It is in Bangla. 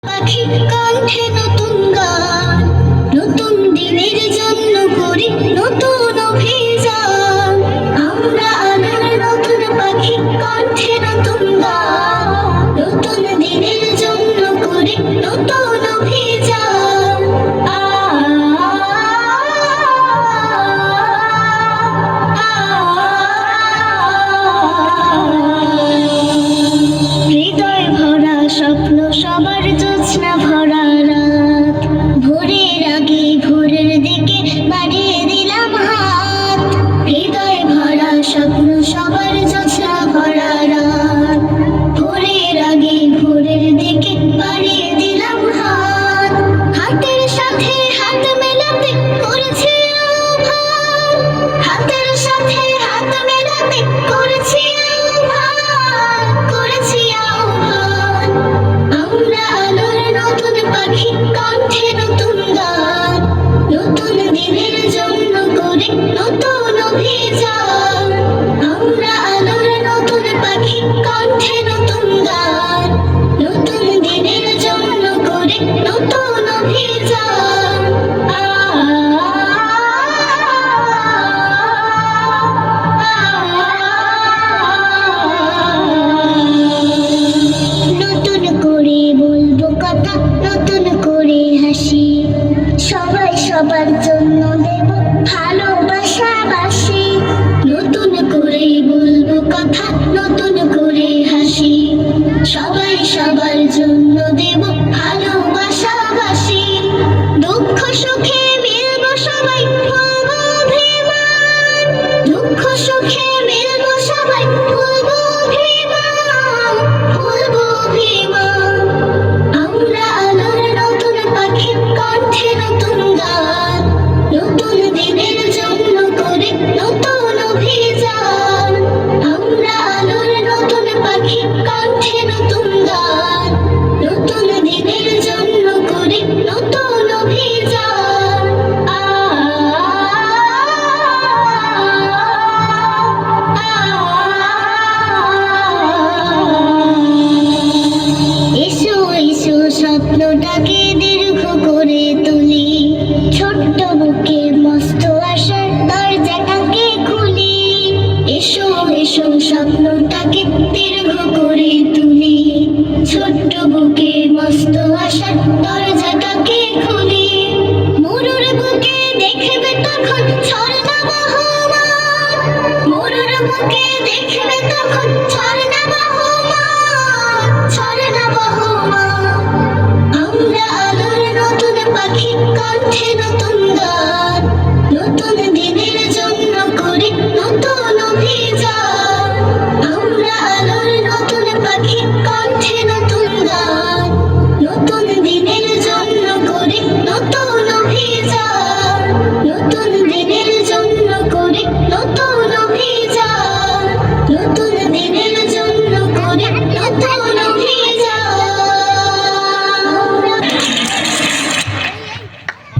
পাখি কণ্ঠে নতুন গান, নতুন দিনের জন্য করি নতুন অভিযান। আমরা আলোর নতুন পাখি কণ্ঠে নতুন গান, নতুন দিনের জন্য করি নতুন অভিযান। হৃদয় ভরা স্বপ্ন সবার জোছনা ভরা রাত, ভোরের আগে ভোরের দিকে বাড়িয়ে দিলাম হাত। হৃদয় ভরা স্বপ্ন সবার জোছনা ভরা রাত, ভোরের আগে ভোরের দিকে বাড়িয়ে দিলাম হাত। হাতের সাথে হাত মেলাতে করেছি আহ্বান, হাতের সাথে হাত মেলাতে করেছি আহ্বান, করেছি আহ্বান। আমরা আলোর নতুন পাখি কণ্ঠে নতুন গান, নতুন দিনের জন্য করি নতুন অভিযান। আমরা আলোর নতুন পাখি কণ্ঠে নতুন গান, নতুন দিনের জন্য করি নতুন অভিযান। নতুন করে বলবো কথা, নতুন করে হাসি, সবাই সবার জন্য দেব ভালোবাসাবাসি। নতুন করে বলবো কথা, নতুন করে হাসি, সবাই সবার জন্য দেব ভালোবাসাবাসি। দুঃখ সুখে মিলবো সবাই, ভুলবো অভিমান, দুঃখ সুখে মিলবো সবাই, ভুলবো অভিমান, ভুলবো অভিমান। আমরা আলোর নতুন পাখি কণ্ঠে নতুন গান, নতুন দিনের জন্য করি নতুন অভিযান। আমরা আলোর নতুন পাখি কণ্ঠে নতুন গান, নতুন দিনের জন্য করি নতুন অভিযান। এসো এসো স্বপ্নটাকে দীর্ঘ করে তুলি, ছোট্ট বুকে মস্ত আশার দরজাটাকে খুলি। এসো এসো স্বপ্নটাকে দীর্ঘ করে তুলি, ছোট্ট বুকে মস্ত আশার দরজাটাকে খুলি। মরুর বুকে দেখবে তখন ঝর্ণা বহমান, মরুর বুকে দেখবে তখন ঝর্ণা বহমান, ঝর্ণা বহমান। আমরা আলোর নতুন পাখি কণ্ঠে নতুন গান, নতুন দিনের জন্য করি নতুন অভিযান। আমরা আলোর নতুন পাখি কণ্ঠে নতুন গান, নতুন দিনের